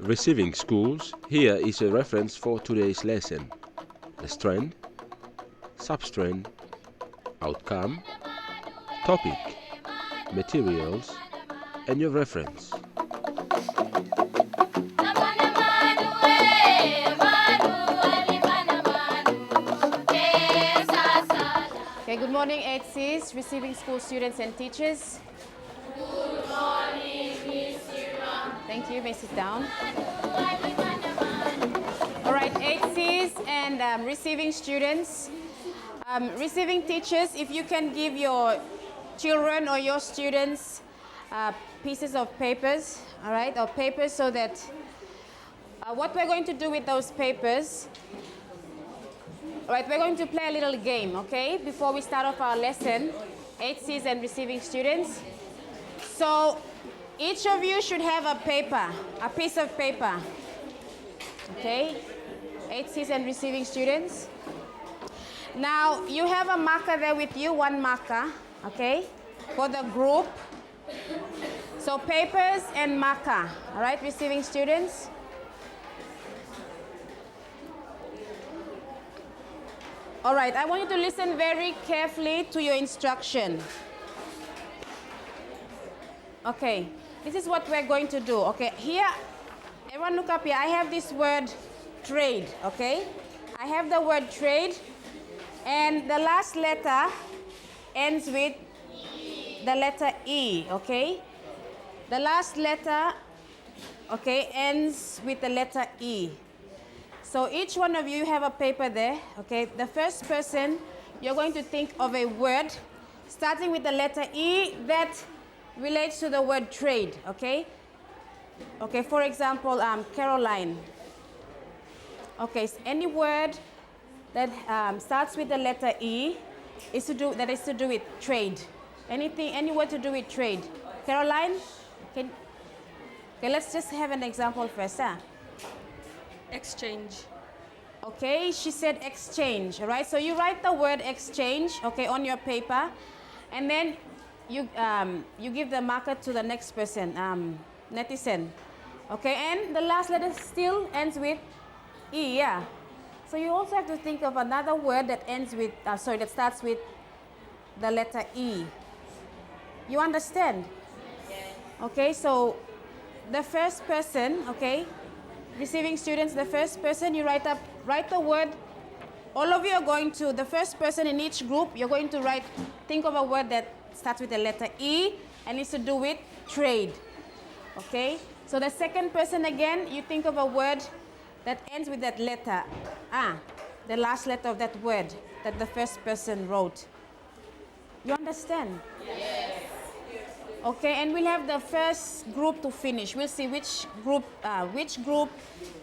Receiving schools, here is a reference for today's lesson. The strand, substrand, outcome, topic, materials, and your reference. Okay, good morning, 8Cs, receiving school students and teachers. Good morning, Miss Sira. Thank you. May sit down. All right, 8Cs and receiving students. Receiving teachers, if you can give your children or your students pieces of papers, all right, or papers so that what we're going to do with those papers, all right, we're going to play a little game, okay, before we start off our lesson, 8Cs and receiving students. So each of you should have a paper, a piece of paper, okay, 8Cs and receiving students. Now, you have a marker there with you, one marker, okay, for the group. So papers and marker, all right, receiving students. All right, I want you to listen very carefully to your instruction. Okay, this is what we're going to do, okay. Here, everyone look up here. I have this word trade, okay. I have the word trade. And the last letter ends with the letter E, okay? The last letter, okay, ends with the letter E. So each one of you have a paper there, okay? The first person, you're going to think of a word starting with the letter E that relates to the word trade, okay? Okay, for example, Caroline. Okay, so any word that starts with the letter E is to do with trade. Any word to do with trade. Caroline, okay, let's just have an example first. Exchange. Okay, she said exchange, all right? So you write the word exchange, okay, on your paper, and then you give the marker to the next person, netizen, okay? And the last letter still ends with E, yeah. So you also have to think of another word that ends with, that starts with the letter E. You understand? Yes. Okay, so the first person, okay, receiving students, the first person, you write the word. All of you are going to, the first person in each group, you're going to think of a word that starts with the letter E and is to do with trade. Okay? So the second person again, you think of a word that ends with that letter, the last letter of that word that the first person wrote. You understand? Yes. Okay, and we'll have the first group to finish. We'll see which group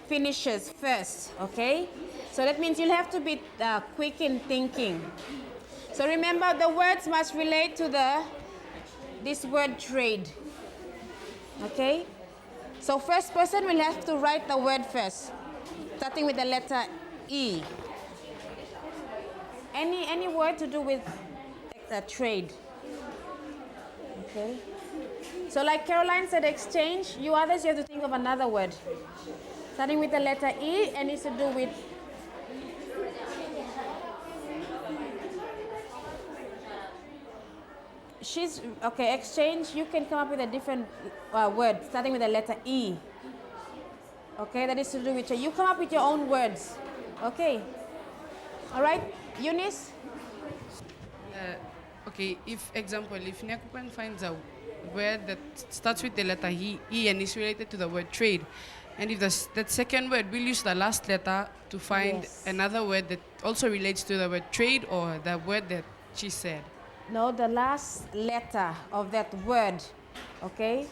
finishes first, okay? So that means you'll have to be quick in thinking. So remember, the words must relate to this word trade, okay? So first person will have to write the word first, starting with the letter E. Any word to do with trade. Okay. So like Caroline said, exchange. You others, you have to think of another word, starting with the letter E, and it's to do with. Okay. Exchange. You can come up with a different word, starting with the letter E. Okay, that is to do with you. Come up with your own words. Okay. All right, Eunice. Okay, if Nyakupan finds a word that starts with the letter E and is related to the word trade, and if that second word, we'll use the last letter to find another word that also relates to the word trade or the word that she said. No, the last letter of that word, okay?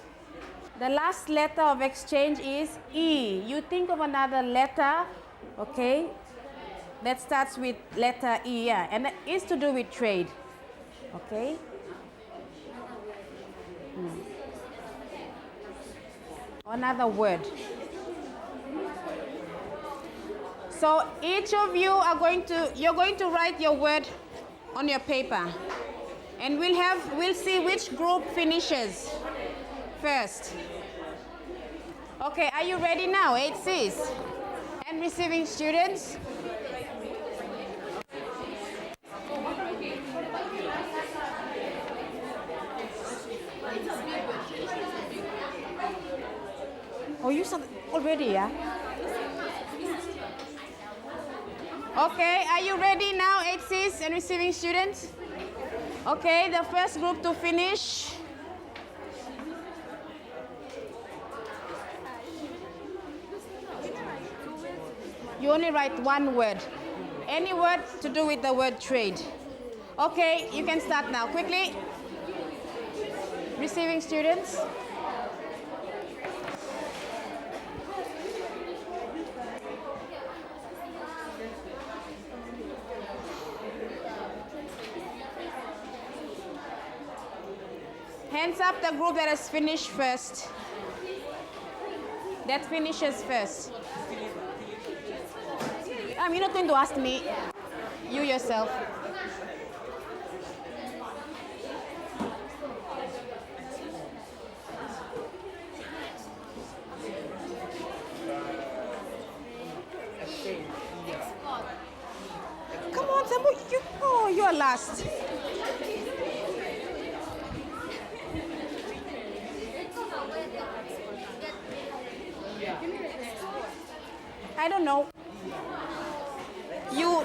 The last letter of exchange is E. You think of another letter, okay, that starts with letter E, yeah, and that is to do with trade, okay? Another word. So each of you you're going to write your word on your paper. And we'll see which group finishes first. Okay, are you ready now, 8Cs? And receiving students? Oh, you started already, yeah? Okay, are you ready now, 8Cs and receiving students? Okay, the first group to finish. You only write one word. Any word to do with the word trade. Okay, you can start now. Quickly. Receiving students. Hands up the group that has finished first. That finishes first. You're not going to ask me. You yourself. Come on, Samu. You are last. I don't know. You.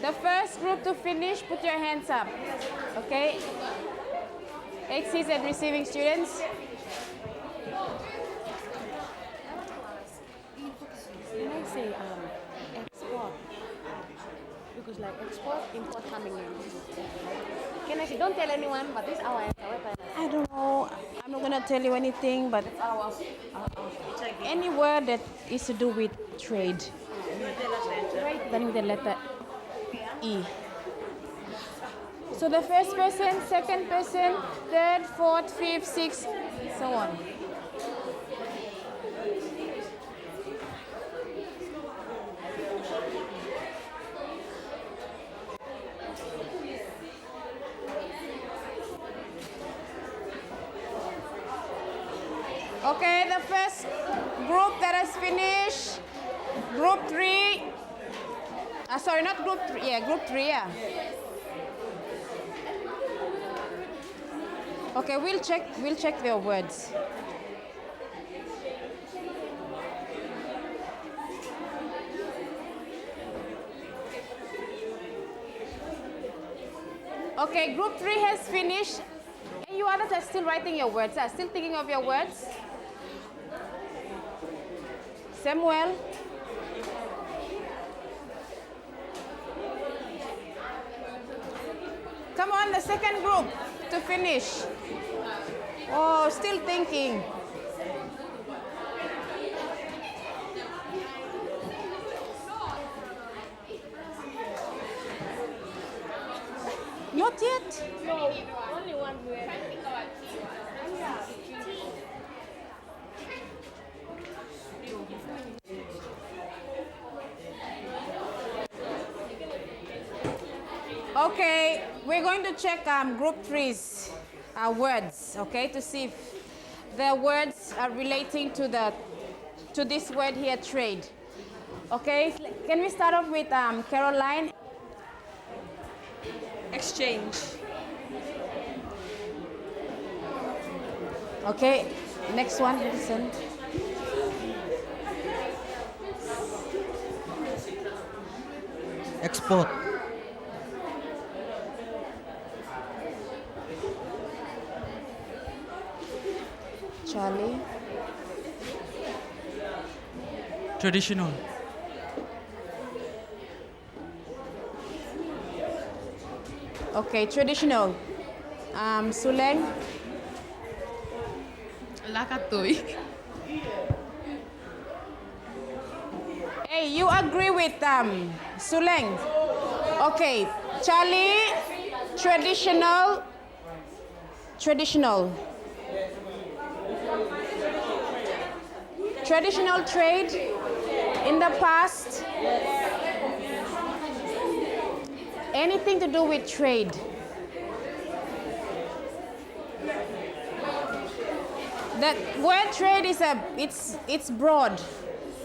The first group to finish, put your hands up. Okay? 8Cs and receiving students. Can I say export? Because like export, import coming in. Can I say, don't tell anyone, but this is our answer. I don't know. I'm not gonna tell you anything, but any word that is to do with trade. Then with the letter E. So the first person, second person, third, fourth, fifth, sixth, so on. Okay, the first group that has finished, group 3. Sorry, not group 3. Yeah, group 3. Yeah. Okay, we'll check their words. Okay, group 3 has finished. And you others are still writing your words, are still thinking of your words. Samuel. Come on, the second group to finish. Oh, still thinking. Not yet. No, only one word. Okay, we're going to check group 3's words, okay, to see if the words are relating to this word here, trade. Okay, can we start off with Caroline? Exchange. Okay, next one, listen. Export. Charlie. Traditional. Okay, traditional. Suleng. Lakatoi. Hey, you agree with Suleng? Okay, Charlie, traditional. Traditional. Traditional trade in the past. Anything to do with trade. That word trade is it's broad.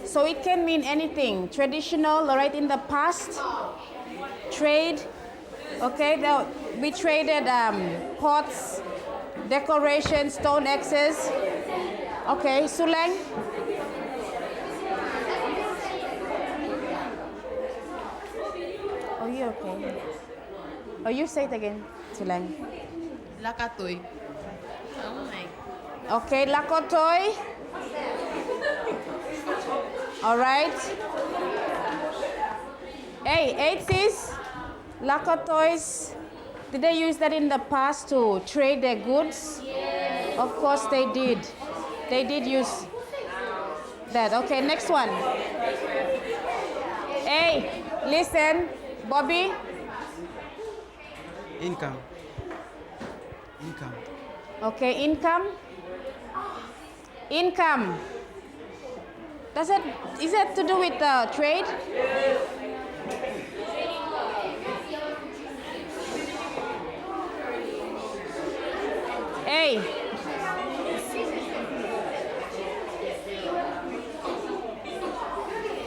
So it can mean anything. Traditional, all right, in the past. Trade. Okay, we traded pots, decorations, stone axes. Okay, Suleng. Oh, you okay? Oh, you say it again, Suleng. Lakatoi. Oh my. Okay, Lakotoi. All right. Hey, eighties, Lakotois. Did they use that in the past to trade their goods? Yes. Of course they did. They did use that. Okay, next one. Hey, listen, Bobby. Income. Income. Okay, income. Income. Is that to do with trade? Hey.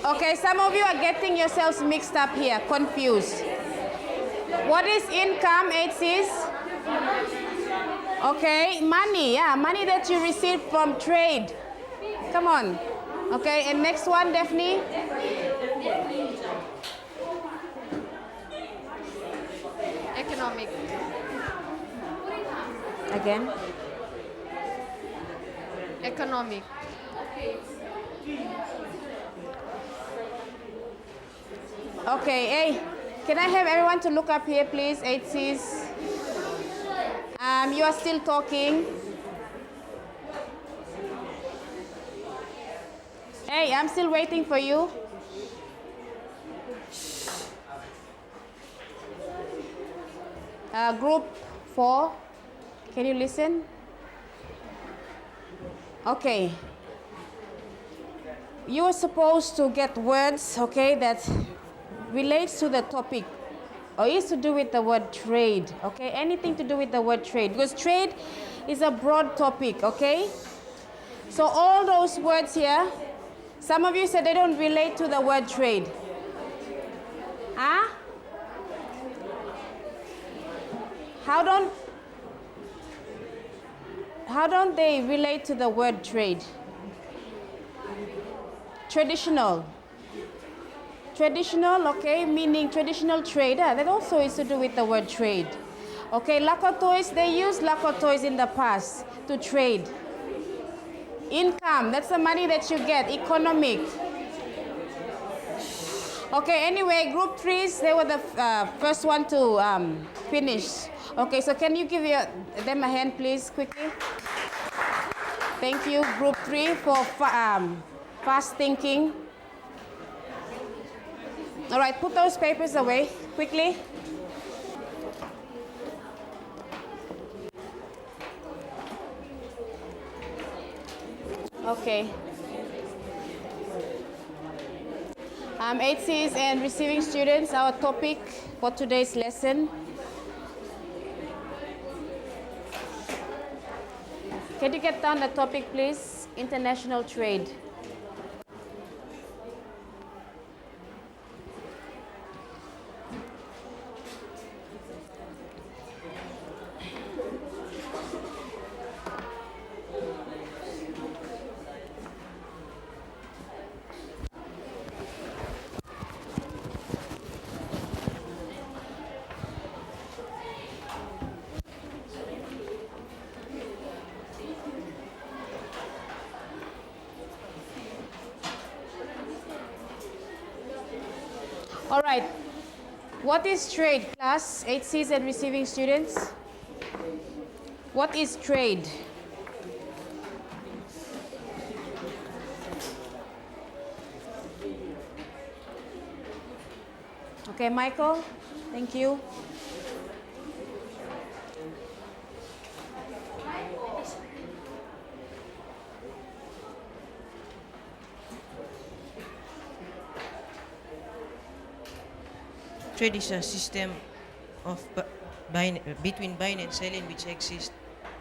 Okay, some of you are getting yourselves mixed up here, confused. What is income, HCs? Okay, money, yeah, money that you receive from trade. Come on. Okay, and next one, Daphne. Economic. Again. Economic. Okay, hey, can I have everyone to look up here, please, HCs? You are still talking. Hey, I'm still waiting for you. Group 4, can you listen? Okay. You are supposed to get words, okay, that relates to the topic or is to do with the word trade, okay? Anything to do with the word trade, because trade is a broad topic, okay? So all those words here, some of you said they don't relate to the word trade. Huh? How don't they relate to the word trade? Traditional. Traditional, okay, meaning traditional trade. That also is to do with the word trade. Okay, Lakotois, they used Lakotois in the past to trade. Income, that's the money that you get. Economic. Okay, anyway, group 3s, they were the first one to finish. Okay, so can you give them a hand, please, quickly? Thank you, group 3, for fast thinking. All right, put those papers away, quickly. Okay. HCs and receiving students, our topic for today's lesson. Can you get down the topic, please? International trade. All right. What is trade, class? HCs and receiving students? What is trade? Okay, Michael, thank you. Trade is a system of between buying and selling which exists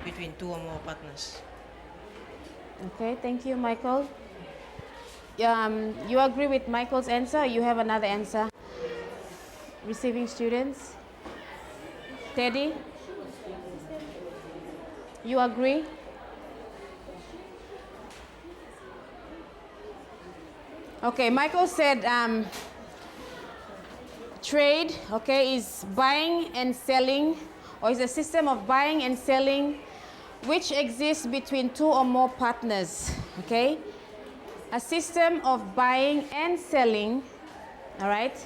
between two or more partners. Okay, thank you, Michael. You agree with Michael's answer? You have another answer? Receiving students? Teddy? You agree? Okay, Michael said trade, okay, is buying and selling, or is a system of buying and selling which exists between two or more partners, okay? A system of buying and selling, all right,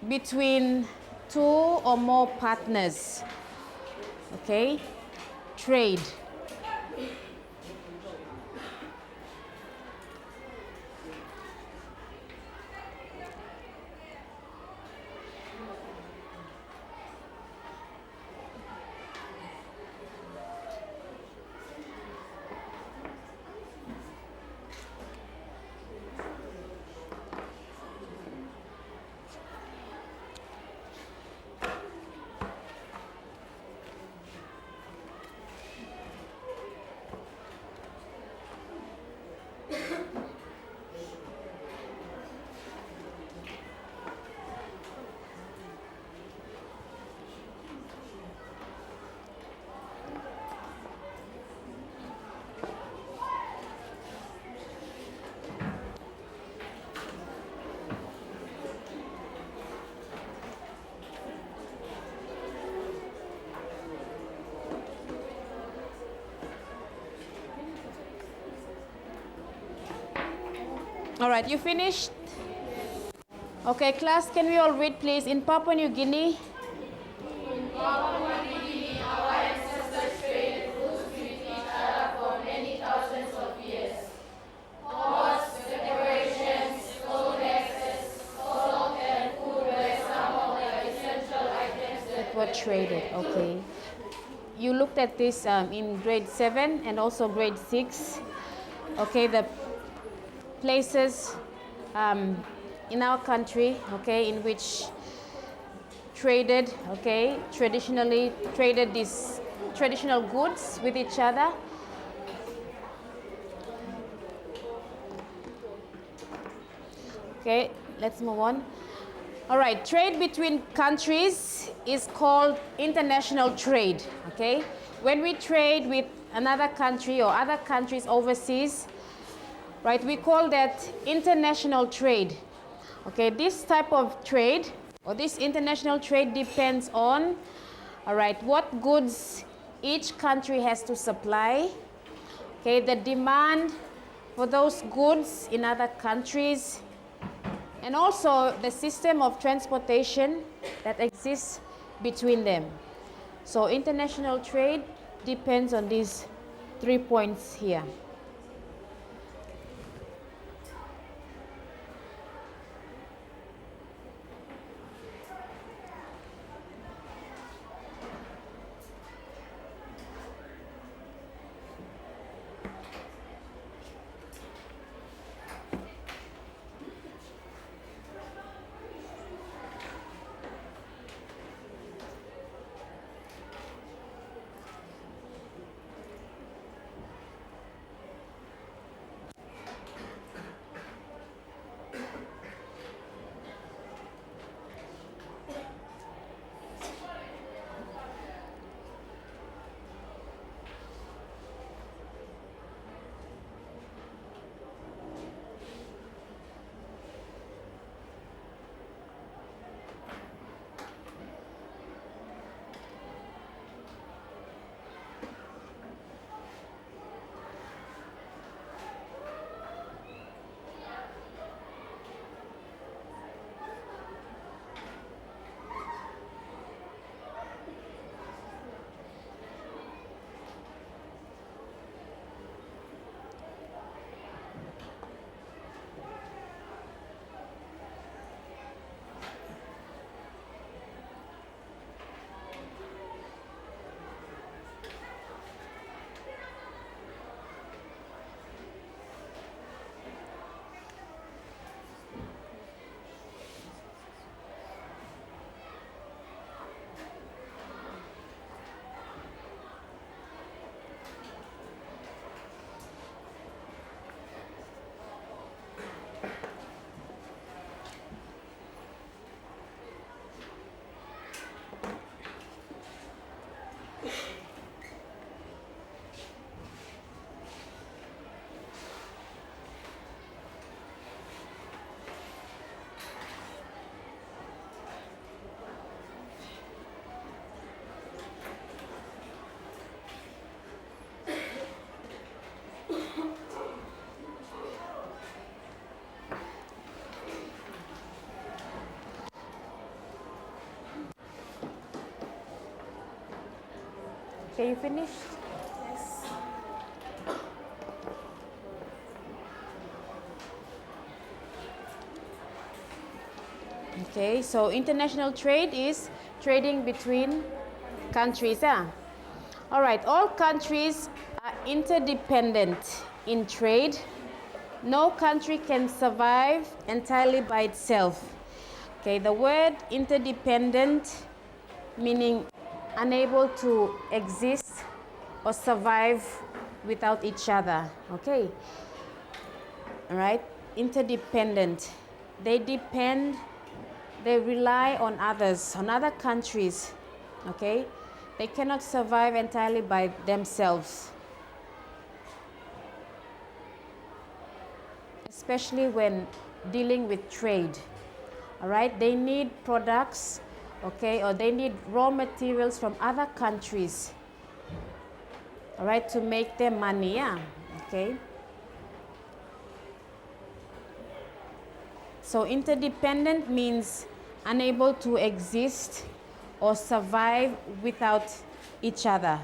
between two or more partners, okay? Trade. All right, you finished? Okay, class, can we all read, please? In Papua New Guinea, that were traded, okay. You looked at this in grade 7 and also grade 6. Okay, the places in our country, okay, in which traded, okay, traditionally traded these traditional goods with each other. Okay, let's move on. All right, trade between countries is called international trade, okay? When we trade with another country or other countries overseas, right, we call that international trade. Okay, this type of trade or this international trade depends on, all right, what goods each country has to supply, okay, the demand for those goods in other countries, and also the system of transportation that exists between them. So international trade depends on these 3 points here. Okay, you finished? Okay, so international trade is trading between countries. All right, all countries are interdependent in trade. No country can survive entirely by itself. Okay, the word interdependent meaning unable to exist or survive without each other. Okay, all right, interdependent. They depend, they rely on others, on other countries. Okay, they cannot survive entirely by themselves, especially when dealing with trade. All right, they need products, okay, or they need raw materials from other countries, all right, to make their money. Okay. So interdependent means unable to exist or survive without each other.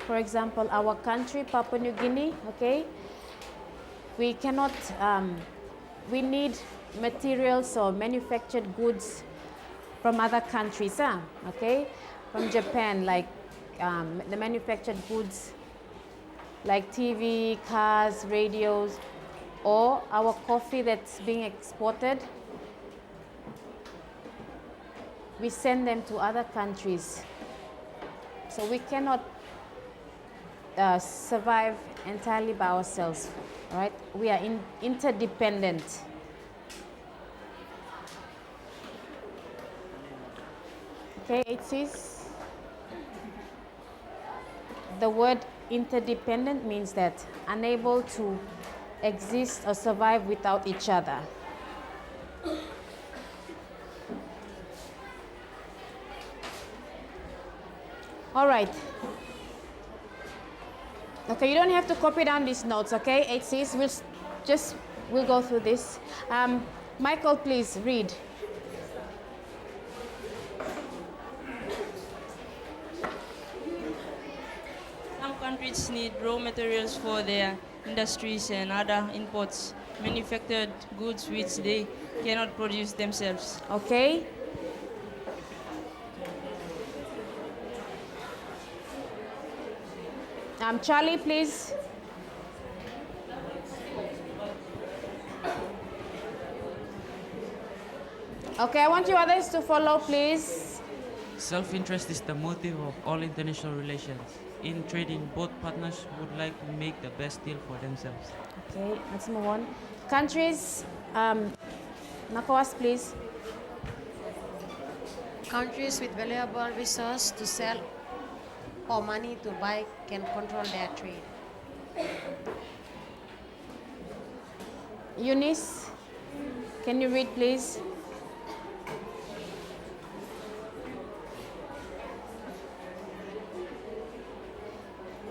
For example, our country, Papua New Guinea, okay, we cannot, we need materials or manufactured goods from other countries, okay, from Japan, like the manufactured goods like TV, cars, radios, or our coffee that's being exported. We send them to other countries. So we cannot survive entirely by ourselves, right? We are interdependent. Okay, it says the word interdependent means that unable to exist or survive without each other. All right. Okay, you don't have to copy down these notes, okay? It says we'll go through this. Michael, please read. Some countries need raw materials for their industries and other imports, manufactured goods which they cannot produce themselves. Okay. Charlie, please. Okay, I want you others to follow, please. Self-interest is the motive of all international relations. In trading, both partners would like to make the best deal for themselves. Okay, let's move on. Countries, Nakawas, please. Countries with valuable resources to sell or money to buy can control their trade. Eunice, can you read, please?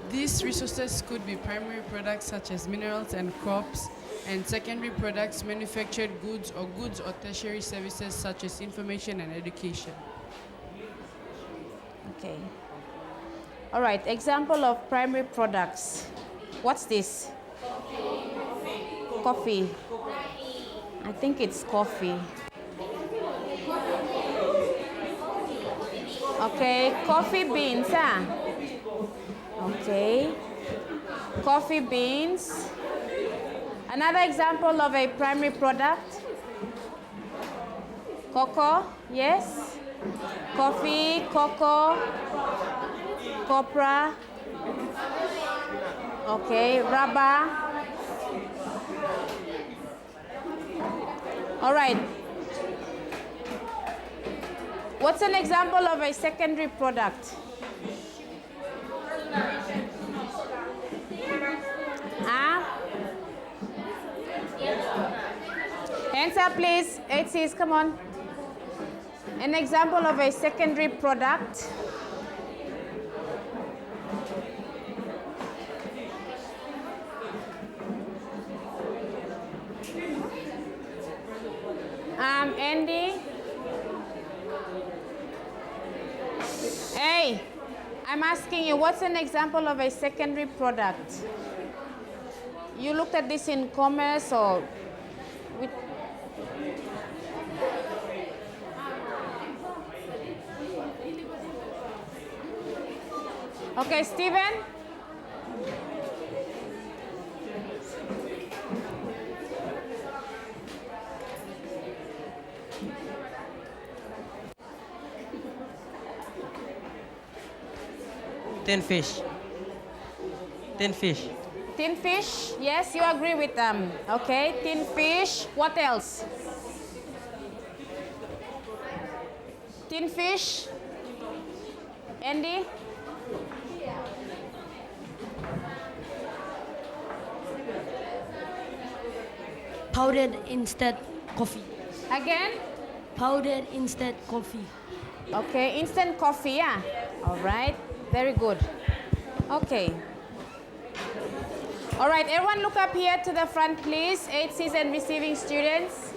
These resources could be primary products such as minerals and crops, and secondary products, manufactured goods or tertiary services such as information and education. Okay. All right, example of primary products. What's this? Coffee. I think it's coffee. Okay, coffee beans, Okay, coffee beans. Another example of a primary product. Cocoa, yes. Coffee, cocoa, copra. Okay, rubber. All right. What's an example of a secondary product? Hands up, please. It says, come on. An example of a secondary product. Andy. Hey, I'm asking you, what's an example of a secondary product? You looked at this in commerce or with... Okay, Stephen? Tin fish. Tin fish. Tin fish, yes, you agree with them. Okay, tin fish. What else? Tin fish. Andy? Powdered instant coffee. Again? Powdered instant coffee. Okay, instant coffee, yeah. All right, very good. Okay. All right, everyone look up here to the front, please. HCs and receiving students.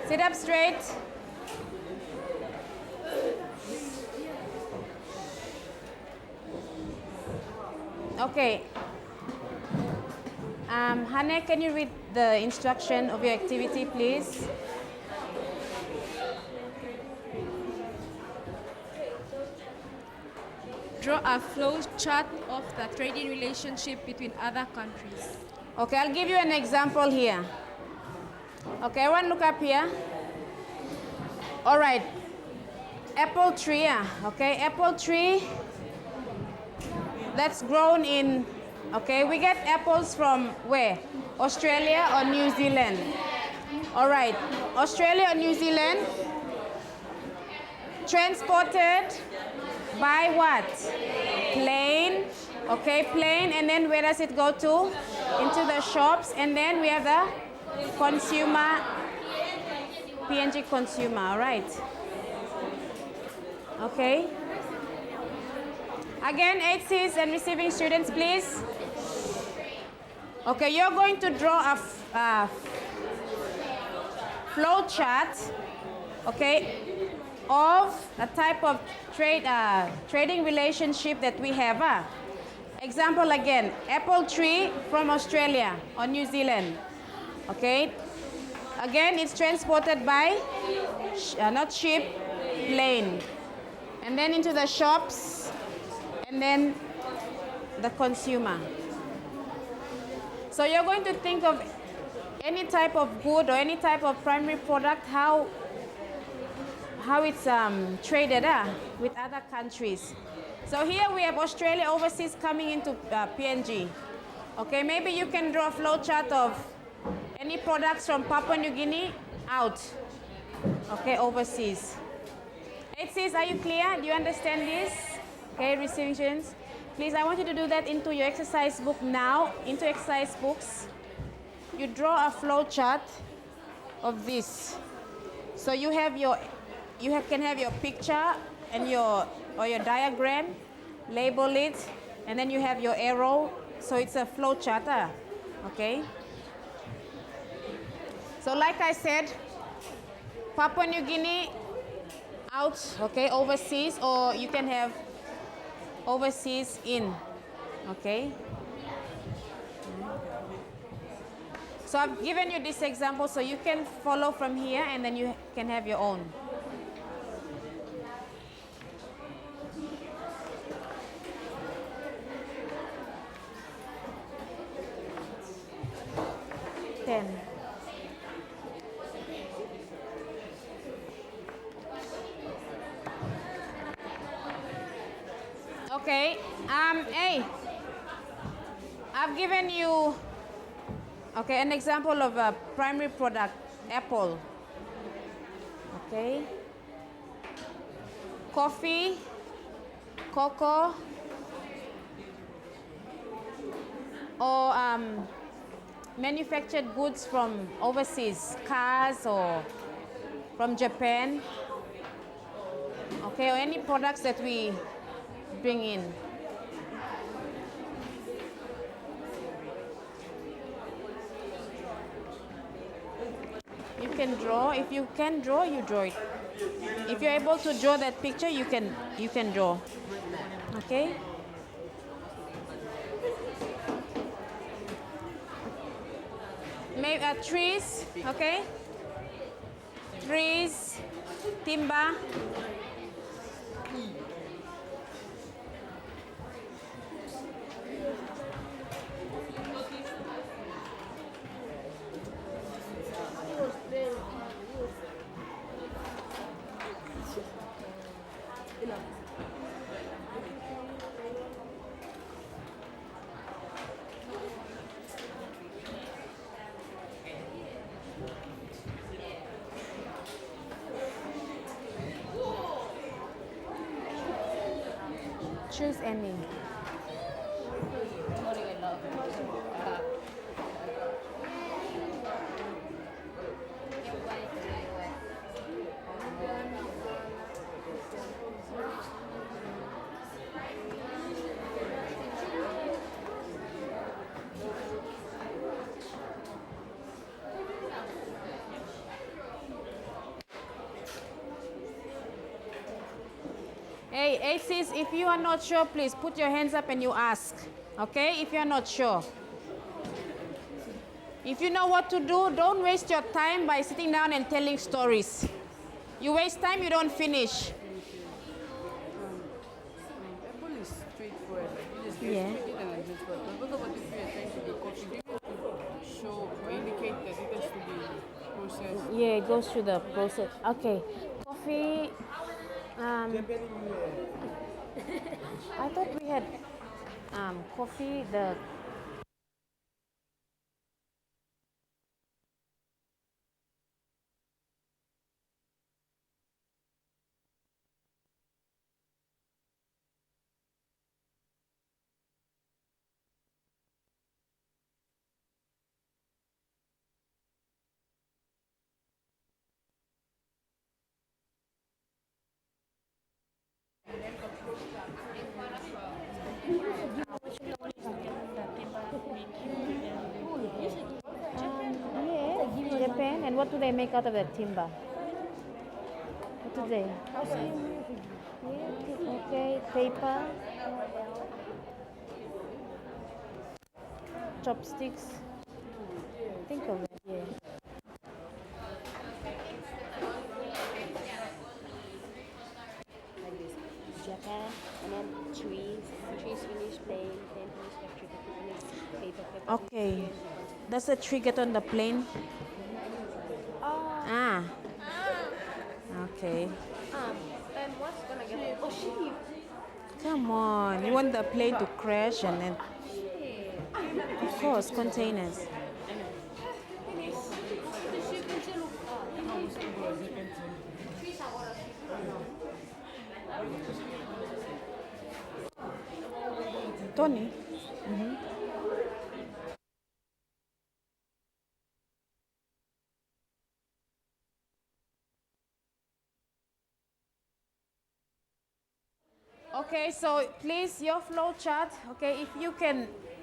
Sit up straight. Okay. Hane, can you read the instruction of your activity, please? Draw a flow chart of the trading relationship between other countries. Okay, I'll give you an example here. Okay, everyone look up here. All right, apple tree, yeah. Okay, apple tree that's grown in, okay, we get apples from where? Australia or New Zealand? All right, Australia or New Zealand, transported by what? Plane, okay, plane, and then where does it go to? Into the shops, and then we have the consumer, PNG consumer, all right. Okay. Again, HCs and receiving students, please. Okay, you're going to draw a flow chart, okay, of a type of trading relationship that we have. Example again, apple tree from Australia or New Zealand. Okay, again it's transported by not ship, plane, and then into the shops, and then the consumer. So you're going to think of any type of good or any type of primary product, how it's traded with other countries. So here we have Australia overseas coming into PNG. Okay, maybe you can draw a flow chart of any products from Papua New Guinea out. Okay, overseas. HCs, are you clear? Do you understand this? Okay, receiving students. Please, I want you to do that into your exercise book now. Into exercise books, you draw a flow chart of this. So you have your, can have your picture and your diagram, label it, and then you have your arrow. So it's a flow chart, okay? So like I said, Papua New Guinea out, okay, overseas, or you can have overseas in, okay? So I've given you this example so you can follow from here and then you can have your own. Okay, hey, I've given you, okay, an example of a primary product, apple, okay, coffee, cocoa, or manufactured goods from overseas, cars or from Japan, okay, or any products that we bring in. You can draw. If you can draw, you draw it. If you're able to draw that picture, you can draw. Okay? Maybe trees, okay? Trees, timber. Choose any. Hey, ACs, if you are not sure, please put your hands up and you ask. Okay? If you're not sure. If you know what to do, don't waste your time by sitting down and telling stories. You waste time, you don't finish. Apple is straightforward. You just Yeah. take it and adjust for it. But what about if you are trying to do coffee? Do you have to show or indicate that it has to be processed? Yeah, it goes through the process. Okay. Coffee. I thought we had coffee, the yeah, Japan. And what do they make out of that timber? What do they? Yeah, okay, paper, chopsticks. Think of it, yeah. Like this. Japan, and then trees finish playing, then finish electric, paper. Okay. Does the tree get on the plane? Ah. Okay. And what's gonna get? Oh, sheep. Come on. You want the plane to crash and then. Of course, containers. Tony. Okay, so please, your flow chart, okay,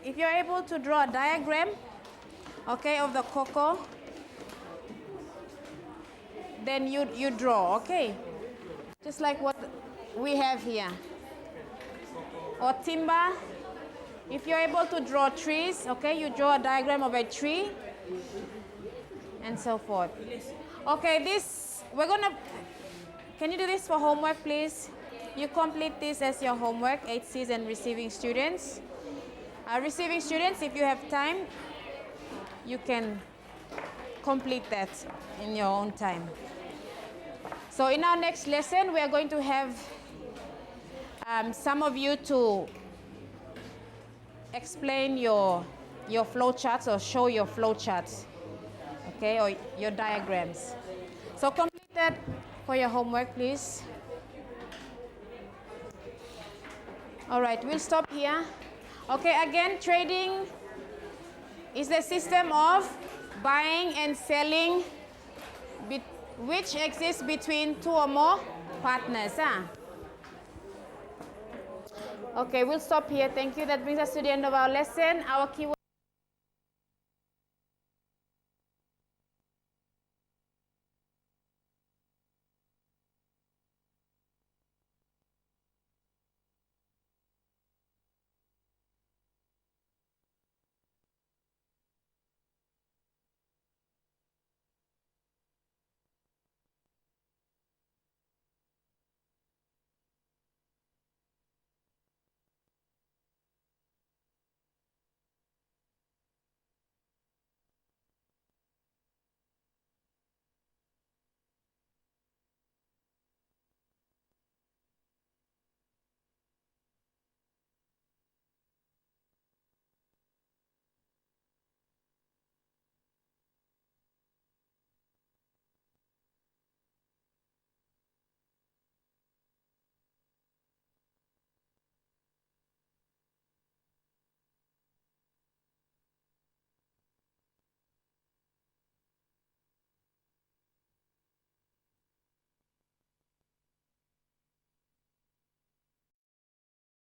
if you're able to draw a diagram, okay, of the cocoa, then you draw, okay? Just like what we have here. Or timber, if you're able to draw trees, okay, you draw a diagram of a tree, and so forth. Okay, can you do this for homework, please? You complete this as your homework, HCs and receiving students. Receiving students, if you have time, you can complete that in your own time. So in our next lesson, we are going to have some of you to explain your flow charts or show your flow charts, okay, or your diagrams. So complete that for your homework, please. All right, we'll stop here. Okay, again, trading is the system of buying and selling which exists between two or more partners. Okay, we'll stop here. Thank you. That brings us to the end of our lesson. Our keyword